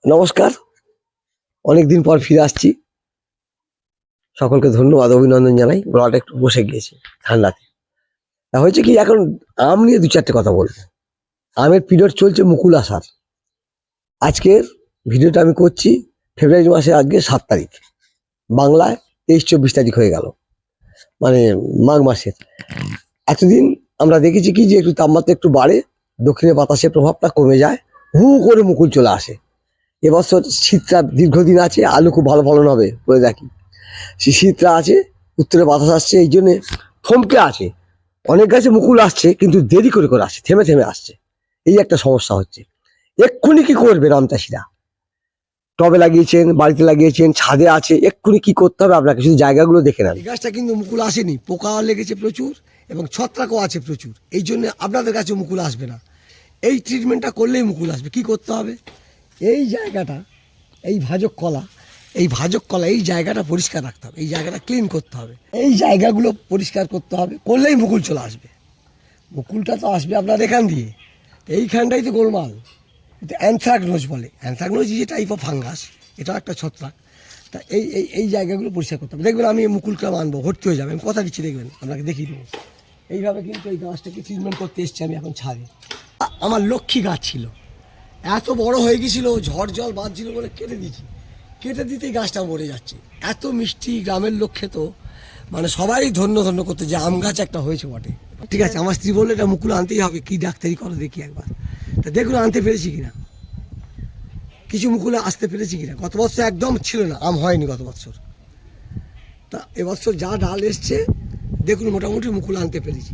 নমস্কার, অনেকদিন পর ফিরে আসছি। সকলকে ধন্যবাদ, অভিনন্দন জানাই। গলাটা একটু বসে গিয়েছে ঠান্ডাতে। তা হয়েছে কি, এখন আম নিয়ে দু চারটে কথা বলবো। আমের পিরিয়ড চলছে, মুকুল আসার। আজকের ভিডিওটা আমি করছি ফেব্রুয়ারি মাসে, আজকে 7 তারিখ, বাংলায় 23-24 তারিখ হয়ে গেল, মানে মাঘ মাসের। এতদিন আমরা দেখেছি কি যে একটু তাপমাত্রা একটু বাড়ে, দক্ষিণে বাতাসের প্রভাবটা কমে যায়, হু করে মুকুল চলে আসে। এবছর শীতটা দীর্ঘদিন আছে, আলু খুব ভালো ফলন হবে বলে দেখি। শীতটা আছে, উত্তরে বাতাস আসছে, এই জন্যে থমকে আছে। অনেক গাছে মুকুল আসছে, কিন্তু দেরি করে করে আসছে, থেমে থেমে আসছে। এই একটা সমস্যা হচ্ছে। এক্ষুনি কি করবেন আম চাষিরা? টবে লাগিয়েছেন, বাড়িতে লাগিয়েছেন, ছাদে আছে, এক্ষুনি কি করতে হবে আপনাকে? শুধু জায়গাগুলো দেখে নেন। এই গাছটা কিন্তু মুকুল আসেনি, পোকা লেগেছে প্রচুর এবং ছত্রাকও আছে প্রচুর, এই জন্য আপনাদের কাছে মুকুল আসবে না। এই ট্রিটমেন্টটা করলেই মুকুল আসবে। কি করতে হবে? এই জায়গাটা, এই ভাজক কলা, এই জায়গাটা পরিষ্কার রাখতে হবে, এই জায়গাটা ক্লিন করতে হবে, এই জায়গাগুলো পরিষ্কার করতে হবে, করলেই মুকুল চলে আসবে। মুকুলটা তো আসবে আপনার এখান দিয়ে, এইখানটাই তো গোলমাল। এটা অ্যানথ্রাকনোজ বলে। অ্যানথ্রাকনোজ যে টাইপ অফ ফাঙ্গাস, এটাও একটা ছত্রাক। তা এই জায়গাগুলো পরিষ্কার করতে হবে। দেখবেন আমি এই মুকুলটা আনবো, ভর্তি হয়ে যাবে। আমি কথা দিচ্ছি, দেখবেন, আপনাকে দেখিয়ে দেবো। এইভাবে কিন্তু এই গাছটাকে ট্রিটমেন্ট করতে এসছি আমি এখন ছাদে। আমার লক্ষ্মী গাছ ছিল, এত বড় হয়ে গেছিল, ঝড় জল বাঁধছিল বলে কেটে দিয়েছি। কেটে দিতেই গাছটা মরে যাচ্ছে। এত মিষ্টি, গ্রামের লক্ষ্যে তো মানে সবাই ধন্য ধন্য করতে, যে আম গাছ একটা হয়েছে বটে। ঠিক আছে, আমার স্ত্রী বললো এটা মুকুল আনতেই হবে, কি ডাক্তারি করো দেখি একবার। তা দেখুন আনতে পেরেছি কিনা, কিছু মুকুলে আসতে পেরেছি কিনা। গত বছর একদম ছিল না, আম হয়নি গত বছর। তা এবছর যা ডাল এসছে দেখুন, মোটামুটি মুকুল আনতে পেরেছি।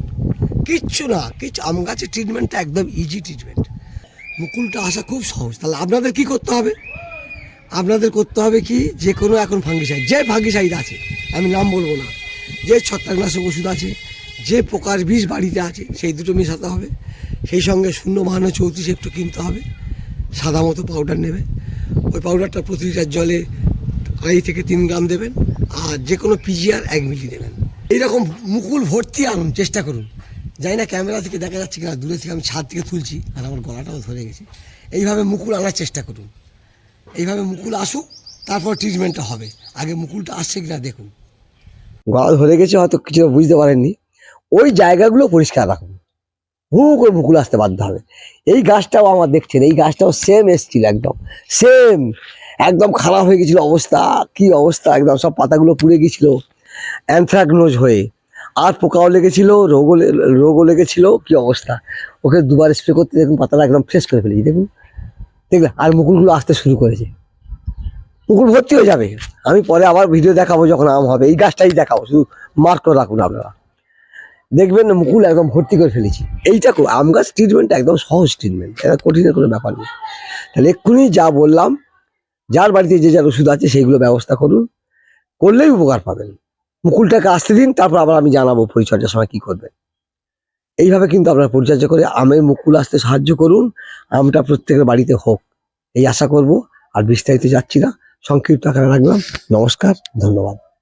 কিচ্ছু না, আম গাছের ট্রিটমেন্টটা একদম ইজি ট্রিটমেন্ট। মুকুলটা আসা খুব সহজ। তাহলে আপনাদের কি করতে হবে? আপনাদের করতে হবে কি, যে কোনো এখন ফাঙ্গিসাইড, যে ফাঙ্গিসাইড আছে, আমি নাম বলবো না, যে ছত্রাকনাশক ওষুধ আছে, যে পোকার বিষ বাড়িতে আছে, সেই দুটো মেশাতে হবে। সেই সঙ্গে 0-32 একটু কিনতে হবে, সাদা মতো পাউডার নেবে। ওই পাউডারটা প্রতি লিটার জলে 2.5 থেকে 3 গ্রাম দেবেন। আর যে কোনো পিজিআর 1 মিলি দেবেন। এইরকম মুকুল ভর্তি আনুন, চেষ্টা করুন। জানি না ক্যামেরা থেকে দেখা যাচ্ছে কিনা, দূরে থেকে আমি ছাদ থেকে তুলছি আর আমার গলাটাও ধরে গেছে। এইভাবে মুকুল আনার চেষ্টা করুন। এইভাবে মুকুল আসুক, তারপর ট্রিটমেন্টটা হবে। আগে মুকুলটা আসছে কিনা দেখুন। গলা ধরে গেছে, হয়তো কিছু বুঝতে পারেননি। ওই জায়গাগুলো পরিষ্কার রাখুন, হু করে মুকুল আসতে বাধ্য হবে। এই গাছটাও আমার দেখছেন, এই গাছটাও সেম এসছিল, একদম সেম, একদম খারাপ হয়ে গেছিলো অবস্থা। কি অবস্থা, একদম সব পাতাগুলো পুড়ে গেছিলো অ্যানথ্রাকনোজ হয়ে। আর পোকাও লেগেছিল, রোগও লেগেছিল। কি অবস্থা! ওকে 2বার স্প্রে করতে দেখুন, পাতাটা একদম ফ্রেশ করে ফেলেছি। দেখুন, দেখবেন আর মুকুলগুলো আসতে শুরু করেছে। মুকুল ভর্তি হয়ে যাবে। আমি পরে আবার ভিডিও দেখাবো যখন আম হবে, এই গাছটাই দেখাবো, শুধু মার্ক করে রাখুন আপনারা। দেখবেন না মুকুল একদম ভর্তি করে ফেলেছি। এইটা আম গাছ ট্রিটমেন্ট একদম সহজ ট্রিটমেন্ট, এটা কঠিনের কোনো ব্যাপার নেই। তাহলে এক্ষুনি যা বললাম, যার বাড়িতে যে যার ওষুধ আছে সেইগুলো ব্যবস্থা করুন, করলেই উপকার পাবেন। মুকুলটাকে আসতে দিন, তারপর আবার আমি জানাবো পরিচর্যার সময় কি করবেন। এইভাবে কিন্তু আপনারা পরিচর্যা করে আমের মুকুল আসতে সাহায্য করুন। আমটা প্রত্যেকের বাড়িতে হোক, এই আশা করব। আর বিস্তারিত যাচ্ছি না, সংক্ষিপ্ত আকারে রাখলাম। নমস্কার, ধন্যবাদ।